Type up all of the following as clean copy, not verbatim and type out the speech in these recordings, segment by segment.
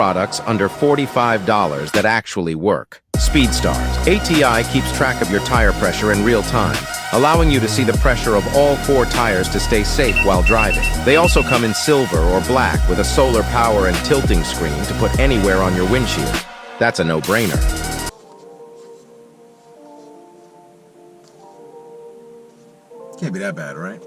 products under $45 that actually work. Speedstars. ATI keeps track of your tire pressure in real time, allowing you to see the pressure of all 4 tires to stay safe while driving. They also come in silver or black with a solar power and tilting screen to put anywhere on your windshield. That's a no-brainer. Can't be that bad, right?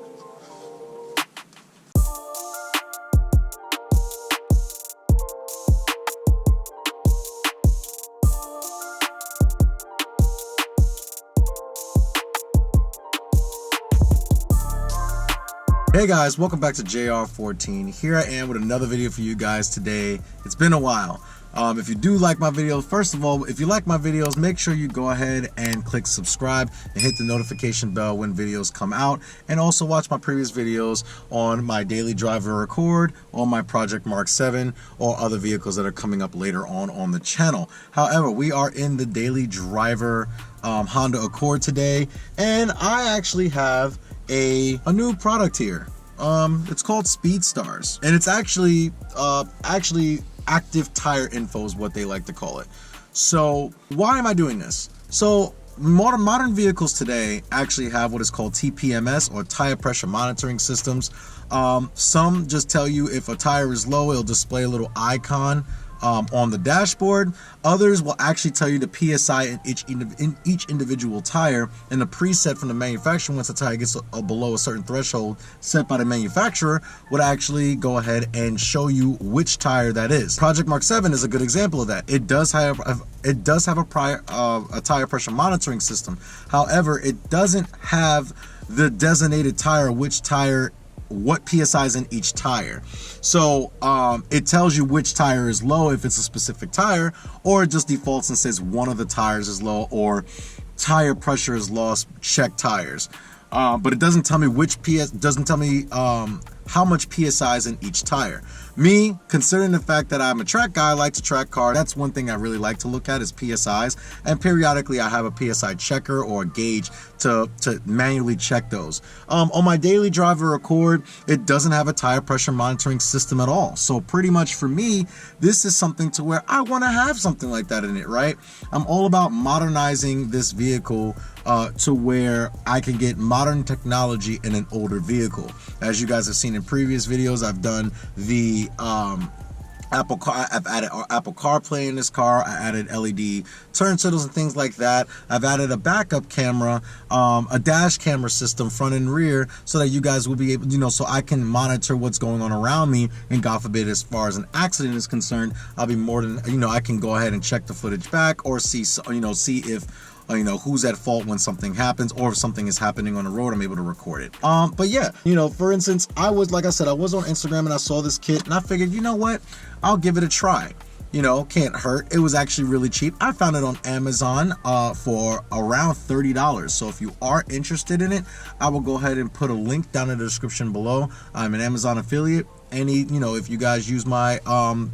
Hey guys, welcome back to JR14. Here I am with another video for you guys today. It's been a while. If you do like my videos, first of all, if you like my videos, make sure you go ahead and click subscribe and hit the notification bell when videos come out, and also watch my previous videos on my daily driver Accord, on my Project Mark 7, or other vehicles that are coming up later on the channel. However, we are in the daily driver Honda Accord today, and I actually have a new product here. It's called Speedstars, and it's actually active tire info is what they like to call it. So why am I doing this? So modern vehicles today actually have what is called TPMS, or tire pressure monitoring systems. Some just tell you if a tire is low, it'll display a little icon on the dashboard. Others will actually tell you the PSI in each individual tire, and the preset from the manufacturer, once the tire gets below a certain threshold set by the manufacturer, would actually go ahead and show you which tire that is. Project Mark 7 is a good example of that. It does have a tire pressure monitoring system. However, it doesn't have the designated tire, what PSI is in each tire. So it tells you which tire is low if it's a specific tire, or it just defaults and says one of the tires is low, or tire pressure is lost, check tires. But it doesn't tell me how much PSI is in each tire. Me, considering the fact that I'm a track guy, I like to track cars. That's one thing I really like to look at is PSIs, and periodically I have a PSI checker or a gauge to manually check those. On my daily driver Accord, it doesn't have a tire pressure monitoring system at all. So pretty much for me, this is something to where I want to have something like that in it, right? I'm all about modernizing this vehicle to where I can get modern technology in an older vehicle. As you guys have seen in previous videos, I've done the I've added Apple CarPlay in this car. I added LED turn signals and things like that. I've added a backup camera, a dash camera system, front and rear, so that you guys will be able, so I can monitor what's going on around me. And God forbid, as far as an accident is concerned, I'll be more than, I can go ahead and check the footage back, or see if who's at fault when something happens, or if something is happening on the road, I'm able to record it. But yeah, for instance, I was on Instagram and I saw this kit, and I figured, you know what, I'll give it a try. Can't hurt. It was actually really cheap. I found it on Amazon for around $30. So if you are interested in it, I will go ahead and put a link down in the description below. I'm an Amazon affiliate. If you guys use my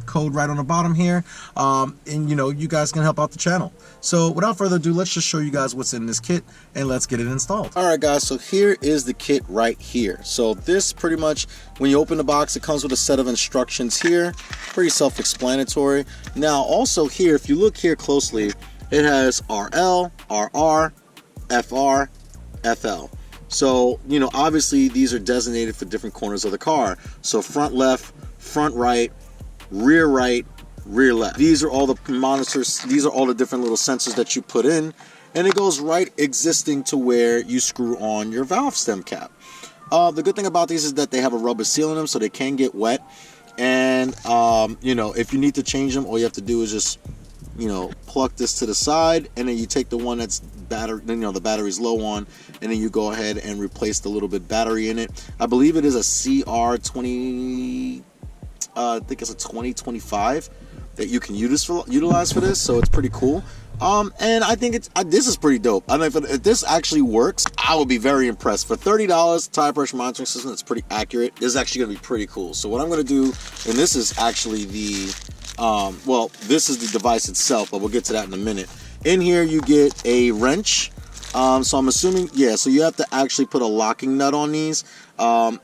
code right on the bottom here, and you guys can help out the channel. So without further ado, let's just show you guys what's in this kit, and let's get it installed. All right guys, so here is the kit right here. So this pretty much, when you open the box, it comes with a set of instructions here, pretty self-explanatory. Now also here, if you look here closely, it has RL, RR, FR, FL. So, obviously these are designated for different corners of the car. So front left, front right, rear left. These are all the monitors. These are all the different little sensors that you put in, and it goes right existing to where you screw on your valve stem cap. The good thing about these is that they have a rubber seal in them, so they can get wet. And, if you need to change them, all you have to do is just, pluck this to the side, and then you take the one that's the battery's low on, and then you go ahead and replace the little bit battery in it. I believe it is a CR20, I think it's a 2025 that you can utilize for this, so it's pretty cool. And I think this is pretty dope. I mean, if this actually works, I would be very impressed. For $30, tire pressure monitoring system that's pretty accurate. This is actually going to be pretty cool. So what I'm going to do, and this is actually the this is the device itself, but we'll get to that in a minute. In here you get a wrench, So I'm assuming, yeah, so you have to actually put a locking nut on these,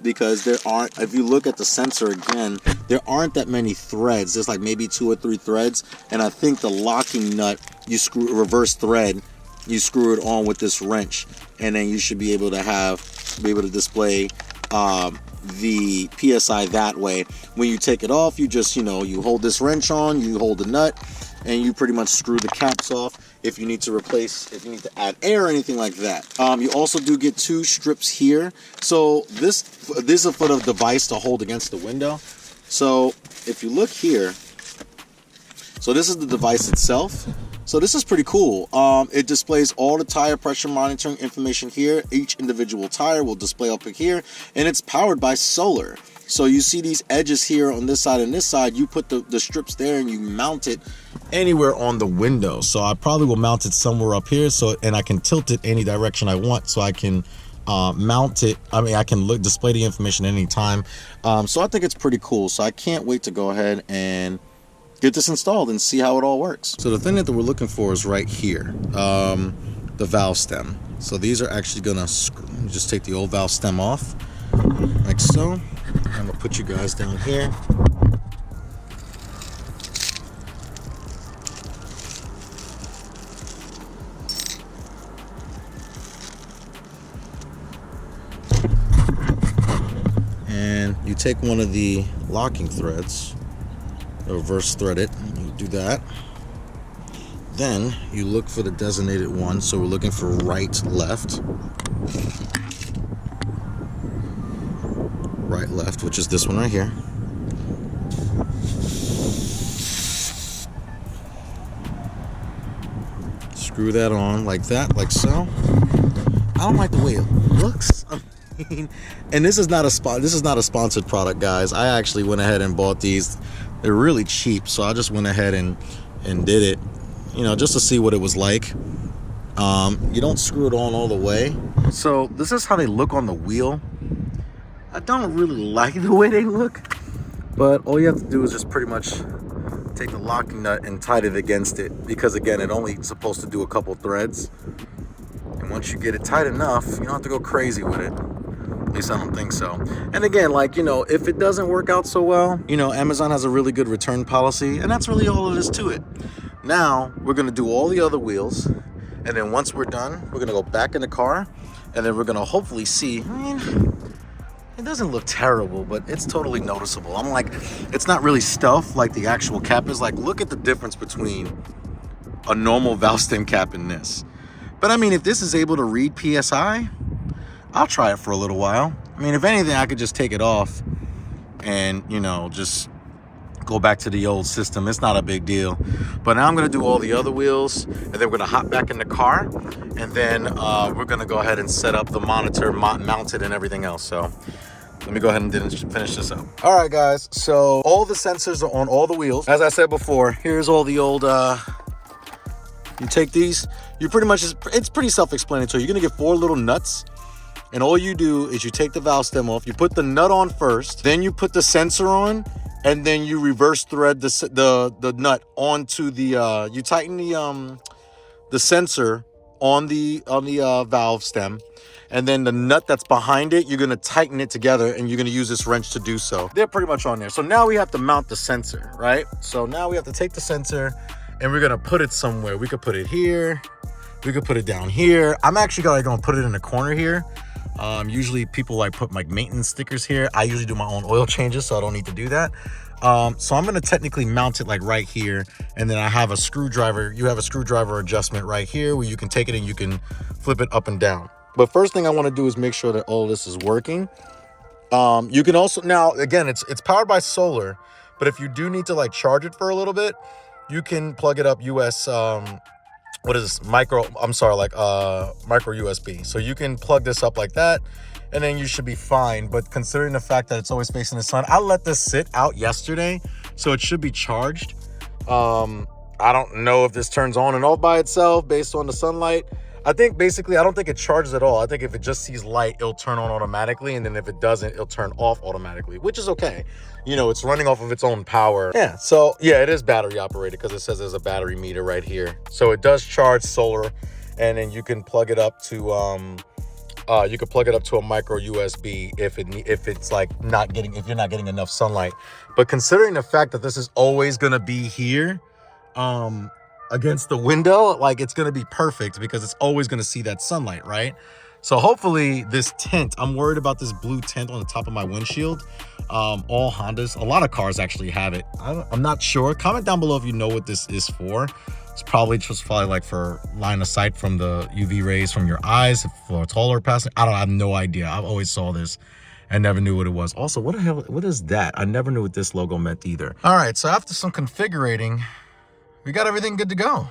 because there aren't, if you look at the sensor again, there aren't that many threads. There's like maybe 2 or 3 threads, and I think the locking nut, you screw reverse thread, you screw it on with this wrench, and then you should be able to display the PSI that way. When you take it off, you just, you hold this wrench on, you hold the nut, and you pretty much screw the caps off if you need to add air or anything like that. You also do get 2 strips here. So this is for the device to hold against the window. So if you look here, so this is the device itself. So this is pretty cool. It displays all the tire pressure monitoring information here. Each individual tire will display up here, and it's powered by solar. So you see these edges here on this side and this side, you put the strips there and you mount it anywhere on the window. So I probably will mount it somewhere up here, and I can tilt it any direction I want, so I can mount it. I can display the information anytime. So I think it's pretty cool. So I can't wait to go ahead and get this installed and see how it all works. So the thing that we're looking for is right here, the valve stem. So these are actually gonna just take the old valve stem off, like so. I'm gonna put you guys down here. And you take one of the locking threads, reverse thread it, you do that. Then you look for the designated one. So we're looking for right, left, which is this one right here. Screw that on like that, like so. I don't like the way it looks. And this is not a sponsored product, guys. I actually went ahead and bought these. They're really cheap, so I just went ahead and did it, just to see what it was like. You don't screw it on all the way. So this is how they look on the wheel. I don't really like the way they look, but all you have to do is just pretty much take the locking nut and tighten it against it, because again, it only supposed to do a couple threads. And once you get it tight enough, you don't have to go crazy with it. At least I don't think so. And again, if it doesn't work out so well, Amazon has a really good return policy, and that's really all it is to it. Now we're gonna do all the other wheels, and then once we're done, we're gonna go back in the car, and then we're gonna hopefully see. It doesn't look terrible, but it's totally noticeable. I'm like, it's not really stuff like the actual cap is. Like, look at the difference between a normal valve stem cap and this. But if this is able to read PSI, I'll try it for a little while. If anything, I could just take it off and, just go back to the old system. It's not a big deal. But now I'm gonna do all the other wheels, and then we're gonna hop back in the car, and then we're gonna go ahead and set up the monitor, mount it, and everything else. So let me go ahead and finish this up. All right, guys, so all the sensors are on all the wheels. As I said before, here's all the old, you take these, you pretty much, it's pretty self-explanatory. You're gonna get 4 little nuts, and all you do is you take the valve stem off, you put the nut on first, then you put the sensor on, and then you reverse thread the nut onto the, you tighten the sensor on the valve stem, and then the nut that's behind it, you're gonna tighten it together, and you're gonna use this wrench to do so. They're pretty much on there. So now we have to mount the sensor, right? So now we have to take the sensor, and we're gonna put it somewhere. We could put it here, we could put it down here. I'm actually gonna put it in the corner here. Usually people put maintenance stickers here. I usually do my own oil changes, so I don't need to do that. So I'm gonna technically mount it right here, and then I have a screwdriver. You have a screwdriver adjustment right here where you can take it and you can flip it up and down. But first thing I want to do is make sure that all this is working. You can also, now again, it's powered by solar, but if you do need to charge it for a little bit, you can plug it up US what is this? Micro USB. So you can plug this up like that, and then you should be fine. But considering the fact that it's always facing the sun, I let this sit out yesterday, so it should be charged. I don't know if this turns on and off by itself based on the sunlight. I think basically, I don't think it charges at all. I think if it just sees light, it'll turn on automatically. And then if it doesn't, it'll turn off automatically, which is okay. It's running off of its own power. Yeah, so yeah, it is battery operated because it says there's a battery meter right here. So it does charge solar. and then you can plug it up to a micro USB if it's like if you're not getting enough sunlight. But considering the fact that this is always gonna be here against the window, like it's gonna be perfect because it's always gonna see that sunlight, right? So hopefully this tint, I'm worried about this blue tint on the top of my windshield. All Hondas, a lot of cars actually have it. I'm not sure. Comment down below if you know what this is for. It's probably like for line of sight from the UV rays from your eyes for a taller passenger. I have no idea. I've always saw this and never knew what it was. Also, what is that? I never knew what this logo meant either. All right, so after some configuring, we got everything good to go.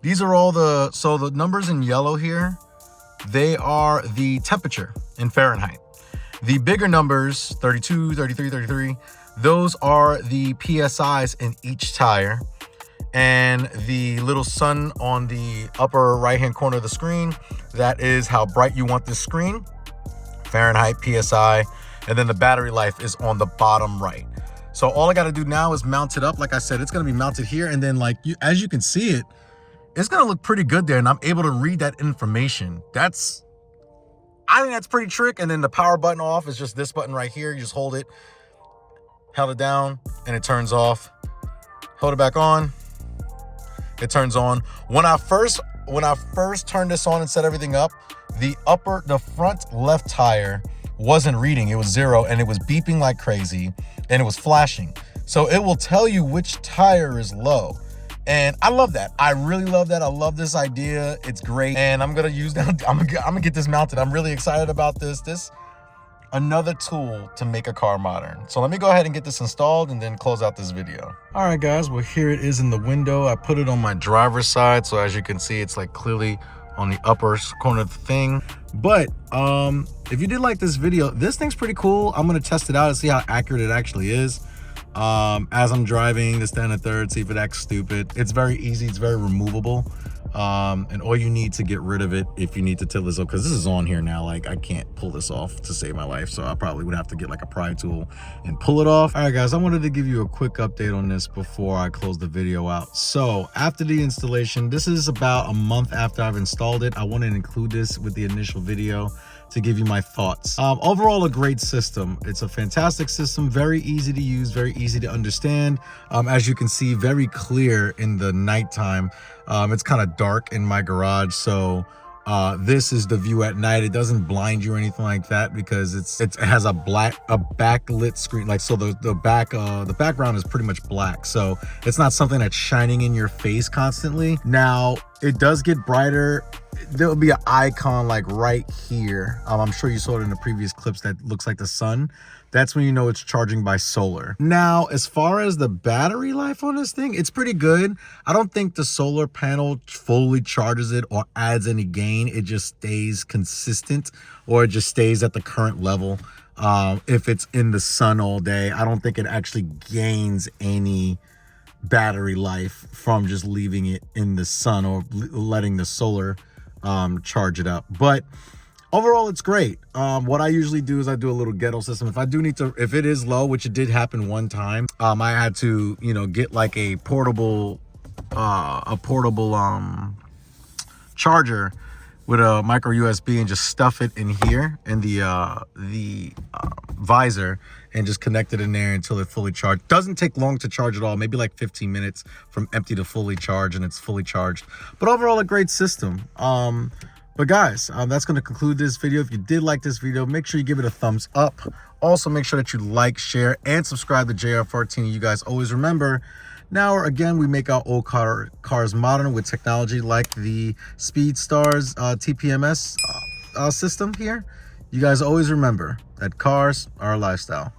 These are all the numbers in yellow here, they are the temperature in Fahrenheit. The bigger numbers, 32, 33, 33, those are the PSIs in each tire. And the little sun on the upper right-hand corner of the screen, that is how bright you want this screen, Fahrenheit, PSI, and then the battery life is on the bottom right. So all I got to do now is mount it up. Like I said, it's going to be mounted here, and then as you can see it, it's going to look pretty good there, and I'm able to read that information. I think that's pretty trick. And then the power button off is just this button right here. You just hold it, held it down, and it turns off. Hold it back on, it turns on. When I first turned this on and set everything up, the front left tire wasn't reading. It was 0, and it was beeping like crazy, and it was flashing. So it will tell you which tire is low. And I love that. I really love that. I love this idea. It's great. And I'm gonna use that. I'm gonna get this mounted. I'm really excited about this. Another tool to make a car modern. So let me go ahead and get this installed and then close out this video. All right, guys. Well, here it is in the window. I put it on my driver's side. So as you can see, it's like clearly on the upper corner of the thing. But if you did like this video, this thing's pretty cool. I'm gonna test it out and see how accurate it actually is. As I'm driving this down a third, see if it acts stupid. It's very easy, it's very removable, and all you need to get rid of it if you need to tilt this up, because this is on here now, like I can't pull this off to save my life, so I probably would have to get like a pry tool and pull it off. All right, guys, I wanted to give you a quick update on this before I close the video out. So after the installation, this is about a month after I've installed it. I wanted to include this with the initial video to give you my thoughts. Overall, a great system. It's a fantastic system, very easy to use, very easy to understand. As you can see, very clear in the nighttime. It's kind of dark in my garage, so this is the view at night. It doesn't blind you or anything like that because it has a backlit screen. Like, so the background is pretty much black, so it's not something that's shining in your face constantly. Now it does get brighter. There'll be an icon like right here. I'm sure you saw it in the previous clips that looks like the sun. That's when you know it's charging by solar. Now, as far as the battery life on this thing, it's pretty good. I don't think the solar panel fully charges it or adds any gain. It just stays consistent, or it just stays at the current level. If it's in the sun all day, I don't think it actually gains any battery life from just leaving it in the sun or letting the solar charge it up. But overall, it's great. What I usually do is I do a little ghetto system. If I do need to, if it is low, which it did happen one time, I had to, get like a portable charger with a micro USB and just stuff it in here in the visor and just connect it in there until it fully charged. Doesn't take long to charge at all, maybe like 15 minutes from empty to fully charged, and it's fully charged. But overall, a great system. But guys, that's going to conclude this video. If you did like this video, make sure you give it a thumbs up. Also, make sure that you like, share, and subscribe to JR14. You guys always remember, now again, we make our old cars modern with technology like the Speedstars TPMS system here. You guys always remember that cars are a lifestyle.